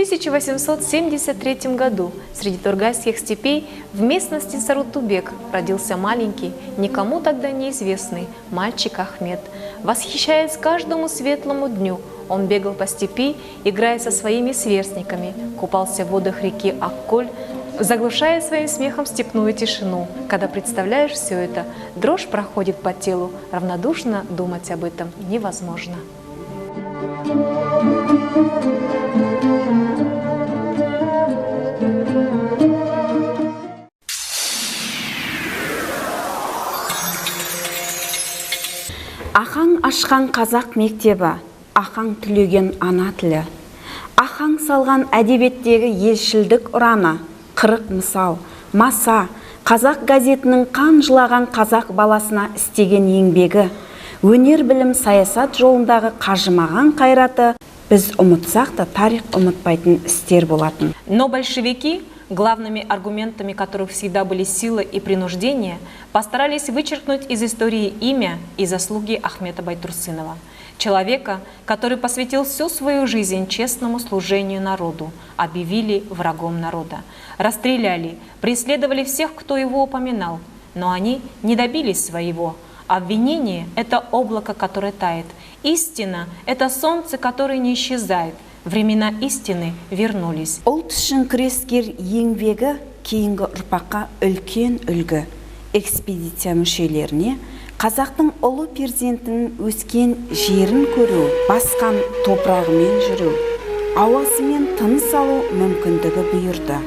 1873 году среди Торгайских степей в местности Сарутубек родился маленький, никому тогда неизвестный мальчик Ахмед. Восхищаясь каждому светлому дню, он бегал по степи, играя со своими сверстниками, купался в водах реки Акколь, заглушая своим смехом степную тишину. Когда представляешь все это, дрожь проходит по телу, равнодушно думать об этом невозможно. Ахаң ашқан қазақ мектебі, ахаң түлеген ана тілі, ахаң салған әдебиеттегі елшілдік ұраны, 40 мысал, маса, қазақ газетінің қан жылаған қазақ баласына істеген еңбегі, өнер білім саясат жолындағы қажымаған қайраты біз ұмытсақ та тарих ұмытпайтын істер болатын. Но большевики, главными аргументами которых всегда были сила и принуждение, постарались вычеркнуть из истории имя и заслуги Ахмета Байтурсынова, человека, который посвятил всю свою жизнь честному служению народу, объявили врагом народа, расстреляли, преследовали всех, кто его упоминал, но они не добились своего. Обвинение – это облако, которое тает. Истина – это солнце, которое не исчезает. Времена истины вернулись. Ұлт үшін күрескер еңбегі кейінгі ұрпаққа үлкен үлгі. Экспедиция мүшелеріне қазақтың ұлы перзентінің өскен жерін көру, басқан топырағымен жүру, ауасымен тыныс алу мүмкіндігі бұйырды.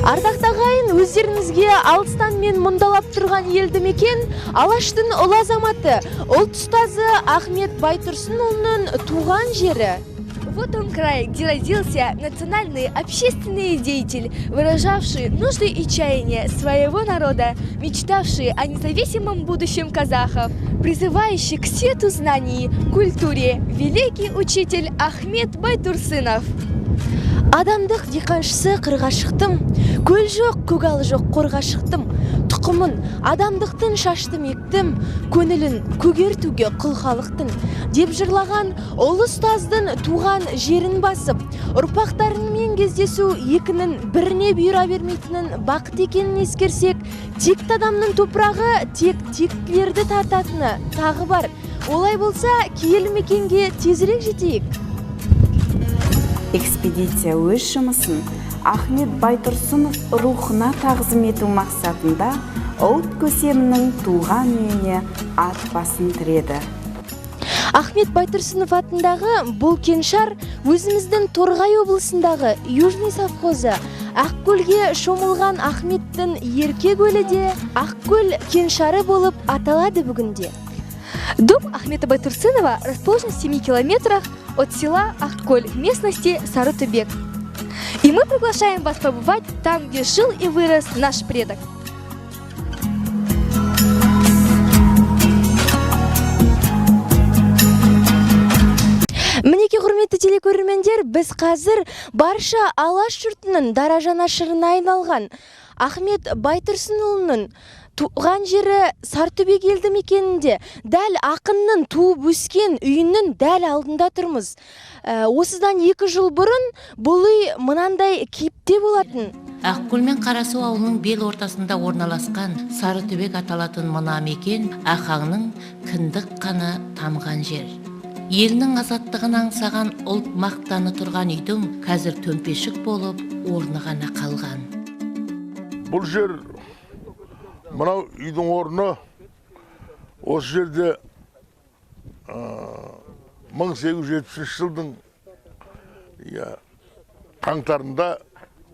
Ардақты ағайын, өздеріңізге алыстан мен мұндалап тұрған елді мекен Алаштың ұлы азаматы, ұлт ұстазы Ахмет Байтурсынұлының туған жері. Вот он край, где родился национальный общественный деятель, выражавший нужды и чаяния своего народа, мечтавший о независимом будущем казахов, призывающий к свету знаний, культуре, великий учитель Ахмет Байтурсынов. Адамдық диқаншысы қырға шықтым, көл жоқ, көгал жоқ, қорға шықтым. Тұқымын адамдықтың шаштым ектім, көңілін көгертуге құл халықтың. Деп жырлаған ұлы ұстаздың туған жерін басып, ұрпақтарымен кездесу екінің біріне бұйыра бермейтінін бақыт екенін ескерсек, текті адамның топырағы тек тектілерді тартатыны тағы бар. Олай болса, киелі мекенге тезірек жетейік. Экспедиция өз жұмысын Ахмет Байтурсынов рухына тағзым ету мақсатында ұлт көсемінің туған үйіне ат басын тіреді. Ахмет Байтурсынов атындағы бұл кеңшар өзіміздің Торғай облысындағы Южный совхозы Ақкөлге шомылған Ахметтің ерке көлі де Ақкөл кеңшары болып аталады бүгінде. Дом Ахмета Байтурсынова расположен в 7 километрах от села Акколь в местности Сарутубек. И мы приглашаем вас побывать там, где жил и вырос наш предок. Мінеке құрметті телекөрермендер, біз қазір барша Алаш жұртының дара жанашырына айналған Ахмет Байтурсынұлының туған жері Сарытөбек елді мекенінде, дәл ақынның туып өскен үйінің дәл алдында тұрмыз. Осыдан 2 жыл бұрын бұл үй мынандай кейіпте болатын. Ақкөл мен Қарасу ауылының бел ортасында орналасқан Сарытөбек аталатын мына мекен ахаңның кіндік қаны тамған жер. Елінің азаттығын аңсаған ұлт мақтаны тұрған үйдің қазір төмпешік болып орны ғана қалған. Бұл жер, мынау үйдің орны, осы жерде 1870 жылдың қаңтарында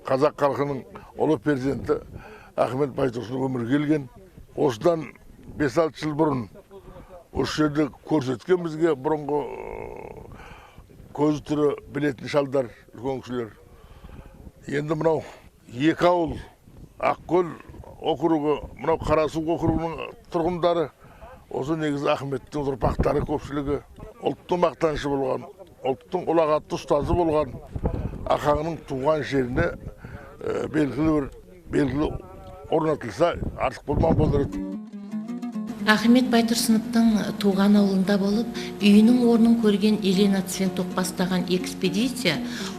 қазақ халқының ұлы перзенті Ахмет Байтурсынов өмірге келген. Осыдан 5-6 жыл бұрын осы жерде көрсеткен бізге бұрынғы көзі түрі білетін шалдар, үлкен кісілер. Енді мынау екі ауыл, Ақкөл округы, мынау Қарасу округының тұрғындары Осы негізі Ахметтің ұрпақтары көпшілігі ұлттың мақтанышы болған, ұлттың ұлағатты ұстазы болған Ахаңның туған жеріне белгілі орнатылса артық болман болар еді. Ахмет Байтұрсыновтың туған ауылында болып, үйінің орнын көрген Елена Цвенток бастаған экспедиция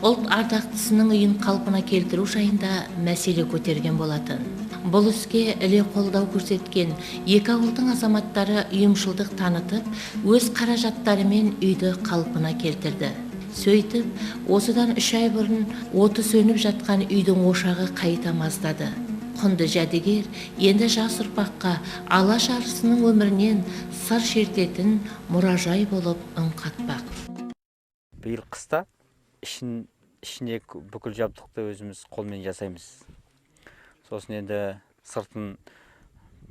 ұлт ардақтысының үйін қалпына келтіру жайында мәселе көтерген болатын. Бұл іске іле қолдау көрсеткен екі ауылдың азаматтары ұйымшылдық танытып, өз қаражаттарымен үйді қалпына келтірді. Сөйтіп, осыдан 3 ай бұрын оты сөніп жатқан үйдің ошағы қайта маздады. Құнды жәдігер енді жас ұрпаққа алаш арысының өмірінен сыр шертетін мұражай болып үн қатпақ. Биыл қыста ішіне бүкіл жабдықты өзіміз қолмен жасаймыз. Сосын енді сыртын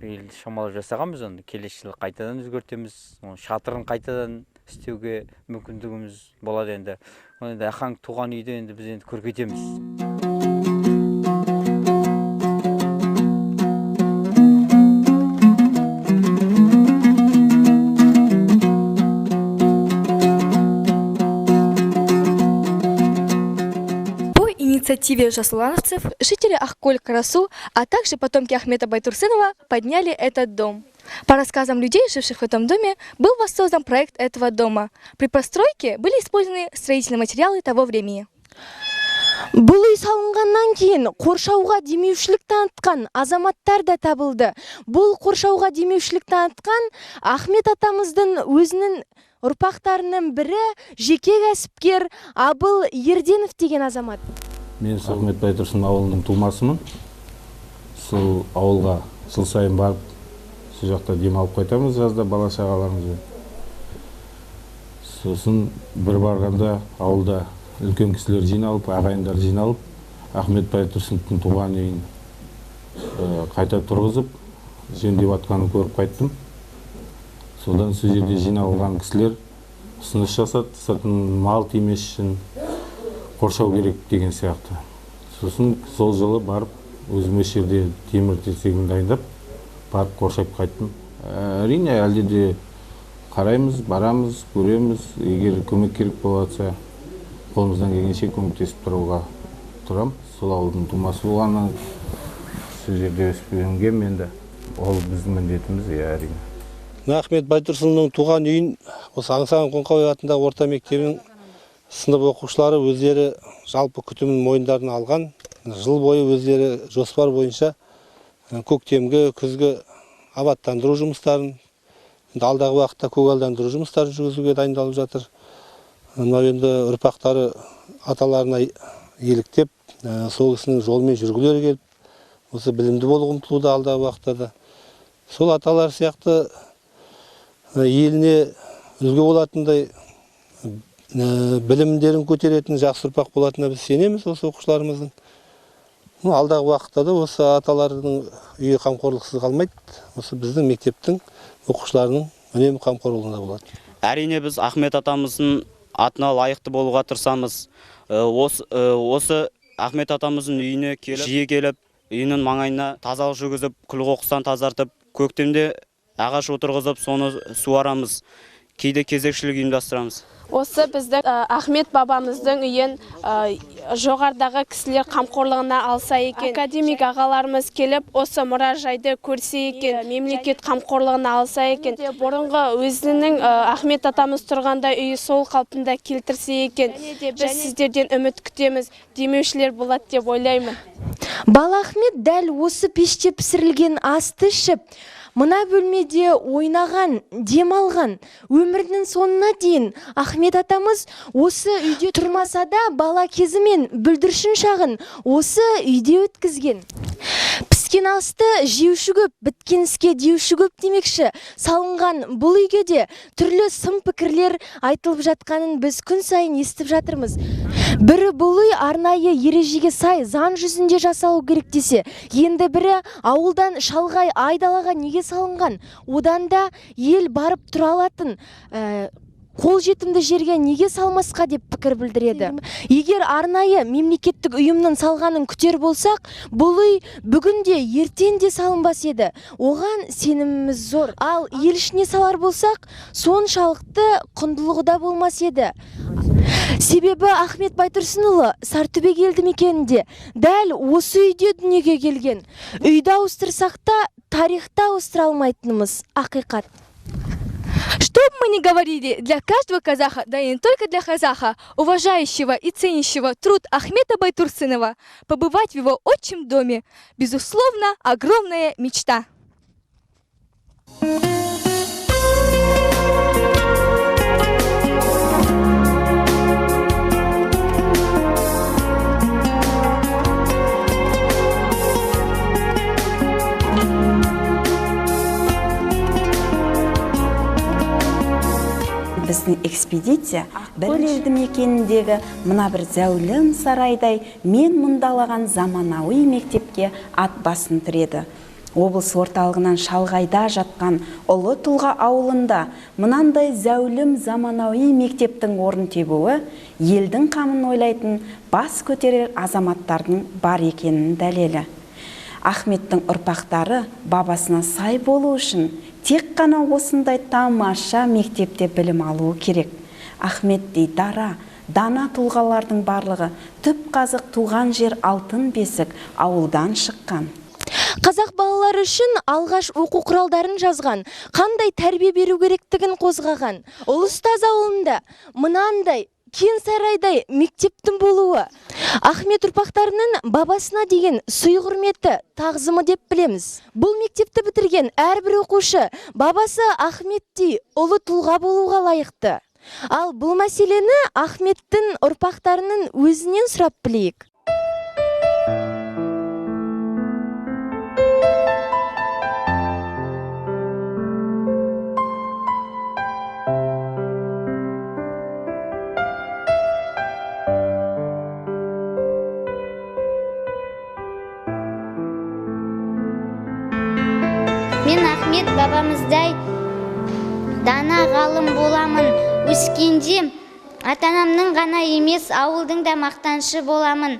биыл шамалап жасағанбыз, оны келесі жылы қайтадан өзгертеміз. Шатырын қайтадан істеуге мүмкіндігіміз болады енді. Оны енді Ахаң туған үйді енді біз енді көркейтеміз. инициативе жасулановцев Жители Ахколь-Карасу, а также потомки Ахмета Байтурсынова подняли этот дом. По рассказам людей, живших в этом доме, был воссоздан проект этого дома. При постройке были использованы строительные материалы того времени. Бұл үй салынғаннан кейін қоршауға демеушілік танытқан азаматтар да табылды. Бұл қоршауға демеушілік танытқан Ахмет атамыздың өзінің ұрпақтарының бірі жеке кәсіпкер Абыл Ерденов деген азамат. Мен Ахмет Байтұрсын ауылының тумасымын. Сол ауылға жыл сайын барып, сол жақта демалып қайтамыз жазда бала шағаларымызбен. Сосын бір барғанда ауылда үлкен кісілер жиналып, ағайындар жиналып, Ахмет Байтұрсыновтың туған үйін қайта тұрғызып, жөндеп атқанын көріп қайттым. Содан сол жерде жиналған кісілер ұсыныс жасады, сыртын мал тимес үшін қоршау керек деген сияқты. Сосын сол жылы барып, өзім осы жерде темір тесігін дайындап, барып қоршап қайттым. Әрине, әлде де қараймыз, барамыз, көреміз, егер көмек керек болатса, қолымыздан келгенше көмектесіп тұруға тұрам. Сол ауылдың тумасы болғаннан сол жерде өспегенге мен де ол біздің міндетіміз, әрине. Ахмет Байтұрсыновның туған үйін осы Аңсаған Қоңқабай атындағы орта мектебінің сынып оқушылары өздері жалпы күтімін мойындарына алған. Жыл бойы өздері жоспар бойынша көктемгі, күзгі абаттандыру жұмыстарын, алдағы уақытта көгалдандыру жұмыстарын жүргізуге дайындалып жатыр. Мынау енді ұрпақтары аталарына еліктеп, сол кісінің жолымен жүргілері келіп, осы білімді болуға ұмтылуда алдағы уақытта да. Сол аталар сияқты еліне үлгі болатындай білімдерін көтеретін жақсы ұрпақ болатынына біз сенеміз осы оқушыларымыздың. Алдағы уақытта да осы аталардың үйі қамқорлықсыз қалмайды. Осы біздің мектептің оқушыларының үнемі қамқорлығында болады. Әрине біз Ахмет атамыздың атына лайықты болуға тырысамыз. Осы Ахмет атамыздың үйіне жиі келіп, үйінің маңайына тазалық жүргізіп, күл-қоқыстан тазартып, көктемде ағаш отырғызып, соны суарамыз. Кейде кезекшілік ұйымдастырамыз. Осы біздің Ахмет бабамыздың үйін жоғардағы кісілер қамқорлығына алса екен. Академик ағаларымыз келіп, осы мұражайды көрсе екен, мемлекет қамқорлығына алса екен. Бұрынғы өзінің Ахмет атамыз тұрғанда үйі сол қалпында келтірсе екен. Біз сіздерден үміт күтеміз, демеушілер болады деп ойлаймын. Бала Ахмет дәл осы пеште пісірілген асты ішіп, мына бөлмеде ойнаған, демалған, өмірінің соңына дейін Ахмет атамыз осы үйде тұрмаса да бала кезі мен бүлдіршін шағын осы үйде өткізген. Піскен асты жеуші көп, біткен іске деуші көп демекші. Салынған бұл үйге де түрлі сын пікірлер айтылып жатқанын біз күн сайын естіп жатырмыз. Бірі бұл үй арнайы ережеге сай заң жүзінде жасалу керек десе, енді бірі ауылдан шалғай айдалаға неге салынған, одан да ел барып тұра алатын қолжетімді жерге неге салмасқа деп пікір білдіреді. Егер арнайы мемлекеттік ұйымның салғанын күтер болсақ, бұл үй бүгінде ертең де салынбас еді. Оған сеніміміз зор. Ал ел ішіне салар болсақ, соншалықты құндылығы да болмас еді. Себебі Ахмет Байтұрсынұлы Сарытөбе елді мекенінде дәл осы үйде дүниеге келген. Үйді ауыстырсақ та тарихта ауыстыра алмайтынымыз ақиқат. Что бы мы ни говорили, для каждого казаха, да и не только для казаха, уважающего и ценящего труд Ахмета Байтурсынова, побывать в его отчим доме, безусловно, огромная мечта. Біздің экспедиция бір елді мекеніндегі мына бір зәулім сарайдай мен мұндалаған заманауи мектепке ат басын тіреді. Облыс орталығынан шалғайда жатқан Ұлы Тұлға ауылында мынандай зәулім заманауи мектептің орын тебуі елдің қамын ойлайтын бас көтерер азаматтардың бар екенінің дәлелі. Ахметтің ұрпақтары бабасына сай болу үшін тек қана осындай тамаша мектепте білім алуы керек. Ахметтей дана тұлғалардың барлығы түп қазық туған жер алтын бесік ауылдан шыққан. Қазақ балалары үшін алғаш оқу құралдарын жазған, қандай тәрбие беру керектігін қозғаған. Ұлыстаз ауылында мынандай кең сарайдай мектептің болуы Ахмет ұрпақтарының бабасына деген сый құрметі, тағзымы деп білеміз. Бұл мектепті бітірген әрбір оқушы бабасы Ахметтей ұлы тұлға болуға лайықты. Ал бұл мәселені Ахметтің ұрпақтарының өзінен сұрап білейік. Мен Ахмет бабамыздай дана ғалым боламын. Өскенде ата-анамның ғана емес, ауылдың да мақтанышы боламын.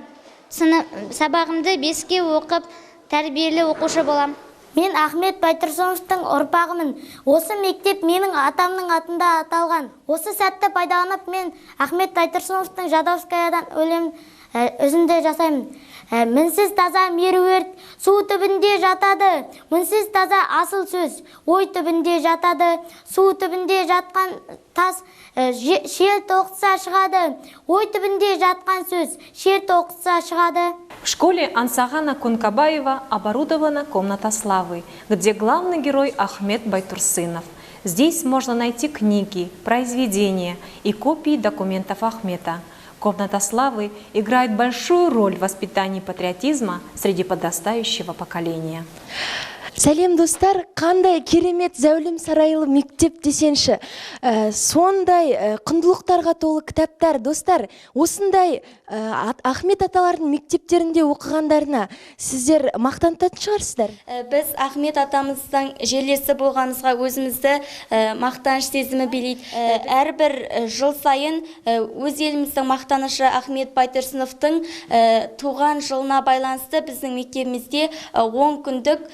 Сабағымды 5-ке оқып, тәрбиелі оқушы болам. Мен Ахмет Байтұрсыновтың ұрпағымын. Осы мектеп менің атамның атында аталған. Осы сәтті пайдаланып, мен Ахмет Байтұрсыновтың Жадовскаядан өлең үзінді жасаймын. Мінсіз таза меруерт, су түбінде жатады. Мінсіз таза асыл сөз, ой түбінде жатады. Су түбінде жатқан тас, шер тоқса шығады. Ой түбінде жатқан сөз, шер тоқса шығады. В школе Ансагана Кункабаева оборудована комната славы, где главный герой Ахмет Байтурсынов. Здесь можно найти книги, произведения и копии документов Ахмета. Комната славы играет большую роль в воспитании патриотизма среди подрастающего поколения. Сәлем достар, қандай керемет зәулім сарайлы мектеп десенші. Сондай құндылықтарға толы кітаптар, достар, осындай Ахмет аталардың мектептерінде оқығандарына сіздер мақтанатын шығарсыздар. Біз Ахмет атамыздың желесі болғанымызға өзімізді мақтаныш сезімі билейді. Әрбір жыл сайын өз еліміздің мақтанышы Ахмет Байтұрсыновтың туған жылына байланысты біздің мектебімізде 10 күндік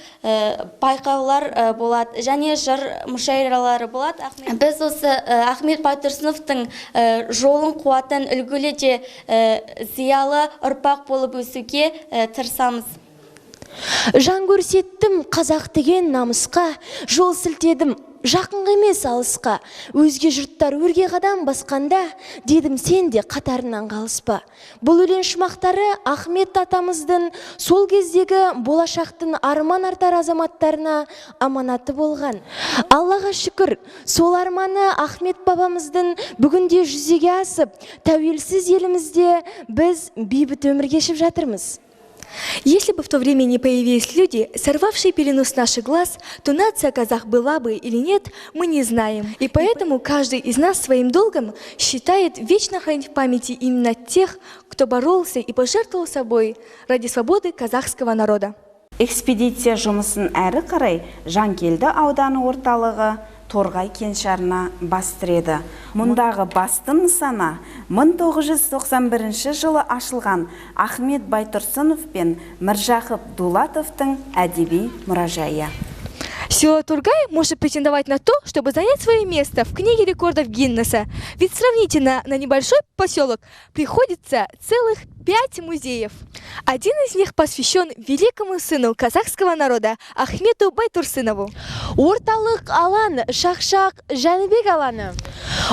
байқаулар болады, және жыр мүшәйралары болады. Біз осы Ахмет Байтұрсыновтың жолын қуатын үлгілі де зиялы ұрпақ болып өсуге тырысамыз. Жан көрсеттім қазақ деген намысқа, жол сілтедім жақынға емес алысқа. Өзге жұрттар өрге қадам басқанда, дедім сен де қатарынан қалыспа. Бұл өлең шумақтары Ахмет атамыздың сол кездегі болашақтың арман артар азаматтарына аманаты болған. Аллаға шүкір, сол арманы Ахмет бабамыздың бүгінде жүзеге асып, тәуелсіз елімізде біз бейбіт өмір кешіп жатырмыз. Если бы в то время не появились люди, сорвавшие пелену с наших глаз, то нация казах была бы или нет, мы не знаем. И поэтому каждый из нас своим долгом считает вечно хранить в памяти именно тех, кто боролся и пожертвовал собой ради свободы казахского народа. Экспедиция жұмысын әрі қарай Жанкелді ауданы орталығы Торғай кеңшарына бас тіреді. Мұндағы басты нысана 1991 жылы ашылған Ахмет Байтұрсынов пен Міржақып Дулатовтың әдеби мұражайы. Село Тургай может претендовать на то, чтобы занять свое место в книге рекордов Гиннесса. Ведь сравнительно на небольшой поселок приходится целых 5 музеев. Один из них посвящен великому сыну казахского народа Ахмету Байтурсынову. Орталық алан Шақшақ Жәнібек аланы.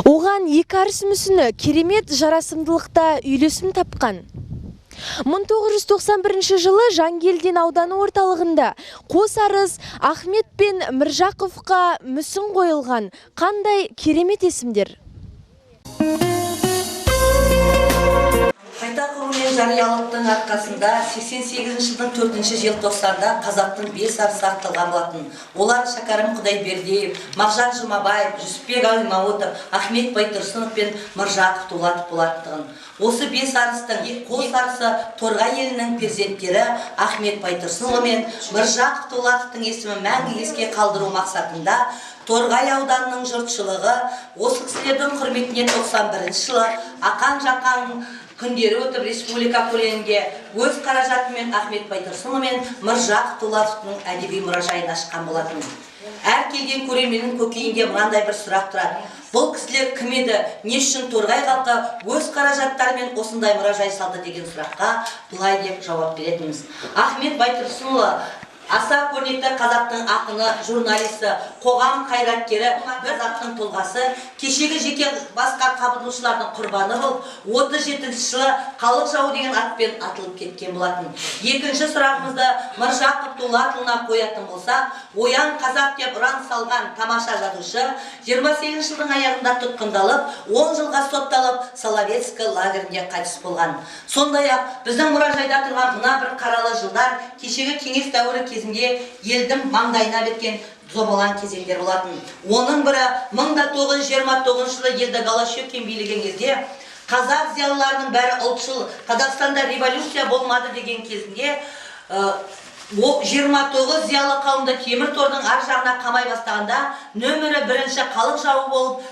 Оған екі арыс мүсіні керемет жарасымдылықта үйлесім тапқан. 1991 жылы Жангелдин ауданы орталығында қос арыс Ахмет пен Міржақовқа мүсін қойылған. Қандай керемет есімдер! Қайта құру мен жариялылықтың арқасында 88 жылдың 4 желтоқсанда қазақтың 5 арысы ақталған болатын. Олар Шәкәрім Құдайбердиев, Мағжан Жұмабаев, Жүсіпбек Аймауытов, Ахмет Байтұрсынов пен Міржақып Дулатов болатындығын. Осы 5 арыстың қос арысы Торғай елінің перзенттері Ахмет Байтұрсынұлы мен Міржақып Дулатовтың есімін мәңгі еске қалдыру мақсатында Торғай ауданының жұртшылығы осы кісілердің құрметіне 91 жылы Ақан Жақан күндері өтіп республика көлемінде өз қаражатымен Ахмет Байтұрсынұлы мен Міржақып Дулатовтың әдеби мұражайын ашқан болатын. Әр келген көрерменнің көкейінде мынандай бір сұрақ тұрады. Бұл кісілер кім еді? Не үшін Торғай халқы өз қаражаттарымен осындай мұражай салды деген сұраққа былай деп жауап беретініміз. Ахмет Байтұрсынұлы аса көрнекті қазақтың ақыны, журналисті, қоғам қайраткері, қазақтың тұлғасы, кешегі жеке басқа қабылдаушылардың құрбаны болып, 37 жылы халық жауы деген атпен атылып кеткен болатын. Екінші сұрағымызды Міржақып Дулатұлына қоятын болсақ, Оян қазақ деп ұран салған тамаша жазушы 28 жылдың аяғында тұтқындалып, 10 жылға сотталып, Соловецкий лагерінде қайтыс болған. Сондай-ақ біздің мұражайда тұрған мына бір қаралы жылдар кешегі кеңес дәуірі кезінде елдің маңдайына біткен зобалаң кезеңдер болатын. Оның бірі 1929 жылы елді Голощекин билеген кезде қазақ зиялыларының бәрі ұлтшыл, Қазақстанда революция болмады деген кезінде 29 зиялы қауымды темір тордың ар жағына қамай бастағанда нөмірі 1-ші халық жауы болып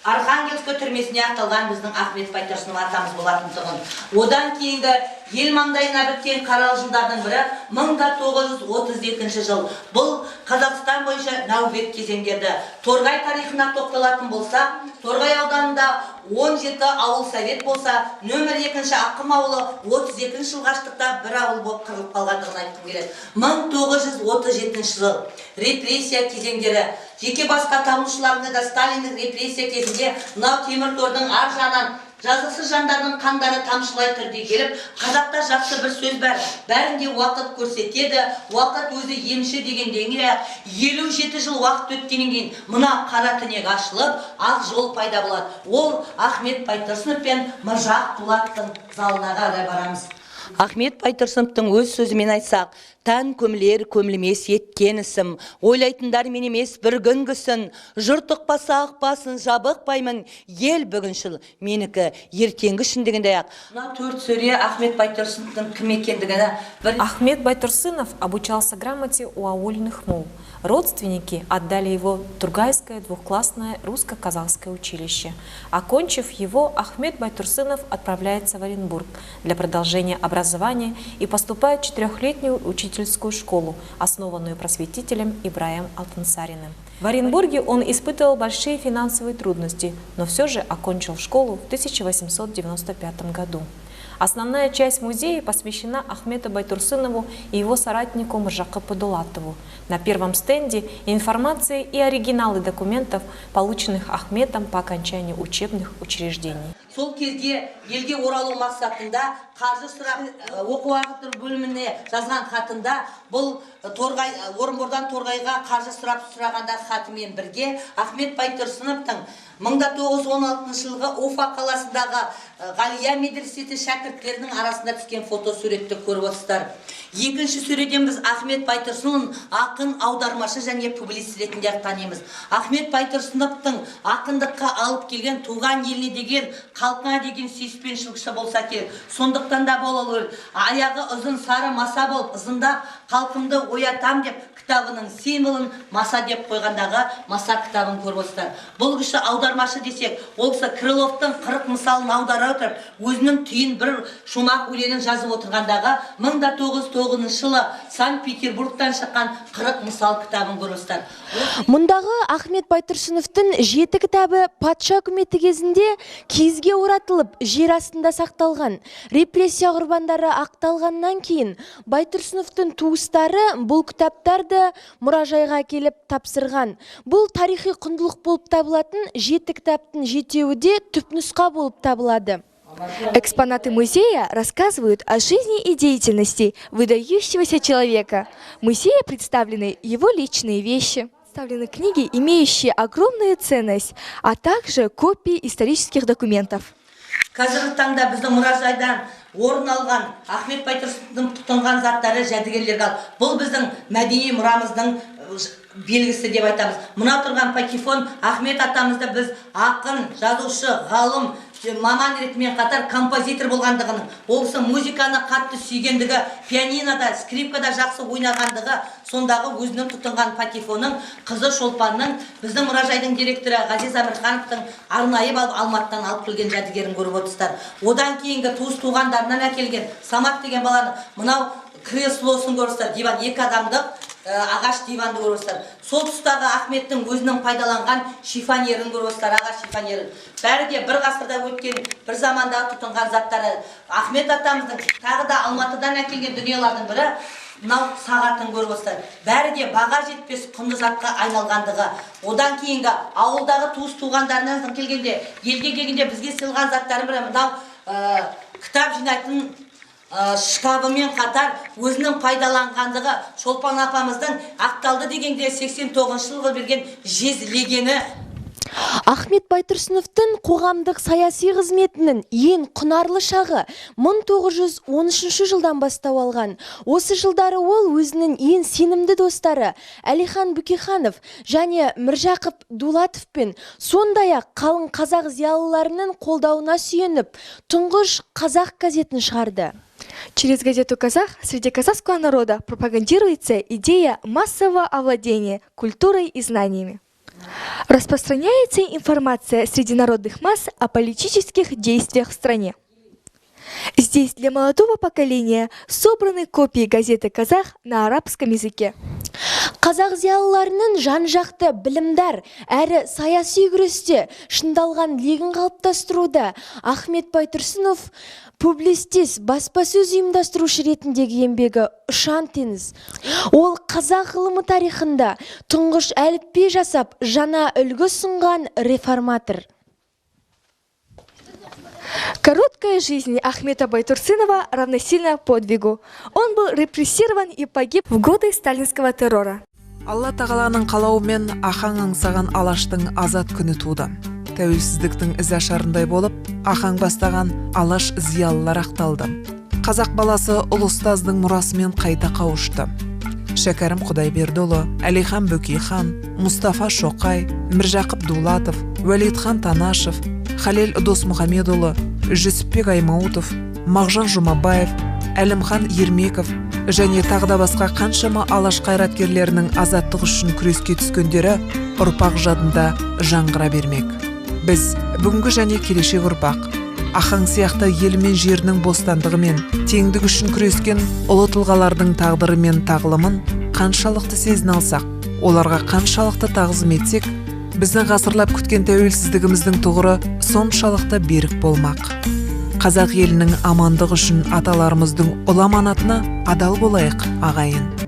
Архангельск түрмесіне ақталған біздің Ахмет Байтұрсынов атамыз болатындығын. Одан кейінгі ел маңдайына біткен қаралы жылдардың бірі 1932 жыл. Бұл Қазақстан бойынша нәубет кезеңдерді. Торғай тарихына тоқталатын болса, Торғай ауданында 17 ауыл совет болса, нөмір 2-ші Аққым ауылы 32 жылғаштықта бір ауыл болып қырылып қалғандығын айтқым келеді. 1937 жыл. Репрессия кезеңдері. Жеке басқа табынушыларында да Сталиндік репрессия кезінде мынау темір тордың ар жағынан жазықсыз жандардың қандары тамшылай түрде келіп, қазақта жақсы бір сөз бар. Бәрінде уақыт көрсетеді, уақыт өзі емші дегенден кейін 57 жыл уақыт өткеннен кейін мына қара түнек ашылып, ақ жол пайда болады. Ол Ахмет Байтұрсынов пен Міржақып Дулатовтың залына қарай барамыз. Ахмет Байтұрсыновтың өз сөзімен айтсақ, тән көмілер көмілмес еткен ісім, ойлайтындар мен емес бір күнгісін, жұрт ұқпаса ақпасын жабықпаймын, ел бүгіншіл, менікі ертеңгі үшін дегендей ақ. Мына 4 сөре Ахмет Байтұрсыновтың кім екендігіне. Ахмет Байтурсынов обучался грамоте у аульных мул. Родственники отдали его в Тургайское двухклассное русско-казахское училище. Окончив его, Ахмет Байтурсынов отправляется в Оренбург для продолжения образования и поступает в 4-летнюю учительскую школу, основанную просветителем Ибраем Алтансариным. В Оренбурге он испытывал большие финансовые трудности, но все же окончил школу в 1895 году. Основная часть музея посвящена Ахмету Байтурсынову и его соратнику Міржақыпу Дулатову. На первом стенде информация и оригиналы документов, полученных Ахметом по окончании учебных учреждений. Сол кезде елге оралу мақсатында қаржы сұрап оқу ағытыр бөліміне жазған хатында бұл Орынбордан Торғайға қаржы сұрағанда хатымен бірге Ахмет Байтұрсыновтың 1916 жылғы Уфа қаласындағы Ғалия медресеті шәкірттерінің арасында түскен фотосуретті көріп отырсыздар. Екінші сөреден біз Ахмет Байтұрсыновын ақын, аудармашы және публицист ретінде танимыз. Ахмет Байтұрсыновтың ақындыққа алып келген туған еліне деген, халқына деген сүйіспеншілікші болса керек. Сондықтан да болу аяғы ұзын сары маса болып ызыңдап, халқымды оятам деп кітабының символын маса деп қойғандағы маса кітабын көріп отырсыздар. Бұл кісі аудармашы десек, ол кісі Крыловтың 40 мысалын аудара отырып, өзінің түйін бір шумақ өлеңін жазып отырғандағы 1909 жылы Санкт-Петербургтан шыққан 40 мысал кітабын көріп отырсыздар. Мұндағы Ахмет Байтұрсыновтың 7 кітабы патша үкіметі кезінде киізге оратылып, жер астында сақталған. Репрессия құрбандары ақталғаннан кейін Байтұрсыновтың туыстары бұл кітаптарды мұражайға келіп тапсырған. Бұл тарихи құндылық болып табылатын 7 кітаптың 7-еуі де түпнұсқа болып табылады. Экспонаты музея рассказывают о жизни и деятельности выдающегося человека. В музее представлены его личные вещи. Представлены книги, имеющие огромную ценность, а также копии исторических документов. Қазіргі таңда біздің мұражайдан орын алған Ахмет Байтұрсыновтың тұтынған заттары жәдігерлер қалды. Бұл біздің мәдени мұрамыздың белгісі деп айтамыз. Мына тұрған патефон Ахмет атамызды біз ақын, жазушы, ғалым, маман ретімен қатар композитор болғандығының, ол кісі музыканы қатты сүйгендігі, пианинода, скрипкада жақсы ойнағандығы, сондағы өзінің тұтынған патефонның қызы Шолпанның біздің мұражайдың директоры Ғазиз Әмірхановтың арнайы Алматыдан алып келген жәдігерін көріп отырсыздар. Одан кейінгі туыс-туғандарынан әкелген Самат деген баланы мынау креслосын көрсіздер, диван 2 адамдық ағаш диванды көрсіздер. Сол тұстағы Ахметтің өзінің пайдаланған шифонерін көрсіздер, ағаш шифонерін. Бәрі де бір ғасырда өткен, бір заманда тұтынған заттары. Ахмет атамыздың тағы да Алматыдан әкелген дүниелердің бірі мынау сағатын көріп отырсыздар. Бәрі де баға жетпес құнды затқа айналғандығы. Одан кейінгі ауылдағы туыс-туғандарынан келгенде, елге келгенде бізге сыйлаған заттары бірі мынау кітап жинайтын шкабымен қатар өзінің пайдаланғандығы Шолпан апамыздың ақталды дегенде 89 жылғы берген жезлегені. Ахмет Байтұрсыновтың қоғамдық саяси қызметінің ең құнарлы шағы 1913 жылдан бастау алған. Осы жылдары ол өзінің ең сенімді достары Әлихан Бөкейханов және Міржақып Дулатовпен, сондай-ақ қалың қазақ зиялыларының қолдауына сүйеніп, тұңғыш қазақ газетін шығарды. Через газету «Казах» среди казахского народа пропагандируется идея массового овладения культурой и знаниями. Распространяется информация среди народных масс о политических действиях в стране. Здесь для молодого поколения собраны копии газеты «Казах» на арабском языке. Қазақ зиялыларының жан-жақты білімдар әрі саяси күресте шыңдалған легін қалыптастыруда Ахмет Байтұрсынов публицист, баспасөз ұйымдастырушы ретіндегі еңбегі ұшан теңіз. Ол қазақ ғылымы тарихында тұңғыш әліппе жасап, жаңа үлгі ұсынған реформатор. Короткая жизнь Ахмета Байтурсынова равносильна подвигу. Он был репрессирован и погиб в годы сталинского террора. Алла тағаланың қалауымен Ахаң аңсаған алаштың азат күні туды. Тәуелсіздіктің ізашарындай болып, Ахаң бастаған алаш зиялылар ақталды. Қазақ баласы ұлы ұстаздың мұрасымен қайта қауышты. Шәкәрім Құдайбердіұлы, Әлихан Бөкейхан, Мұстафа Шоқай, Міржақып Дулатов, Уәлитхан Танашев, Халел Досмұхамедұлы, Жүсіпбек Аймауытов, Мағжан Жұмабаев, Әлімхан Ермеков және тағда басқа қаншама алаш қайраткерлерінің азаттық үшін күреске түскендері ұрпақ жадында жаңғыра бермек. Біз бүгінгі және келешек ұрпақ Ахаң сияқты елі мен жерінің бостандығы мен теңдік үшін күрескен ұлы тұлғалардың тағдыры мен тағылымын қаншалықты сезіне алсақ, оларға қаншалықты тағзым етсек, біздің ғасырлап күткен тәуелсіздігіміздің тұғыры соншалықты берік болмақ. Қазақ елінің амандығы үшін аталарымыздың ұлы аманатына адал болайық, ағайын.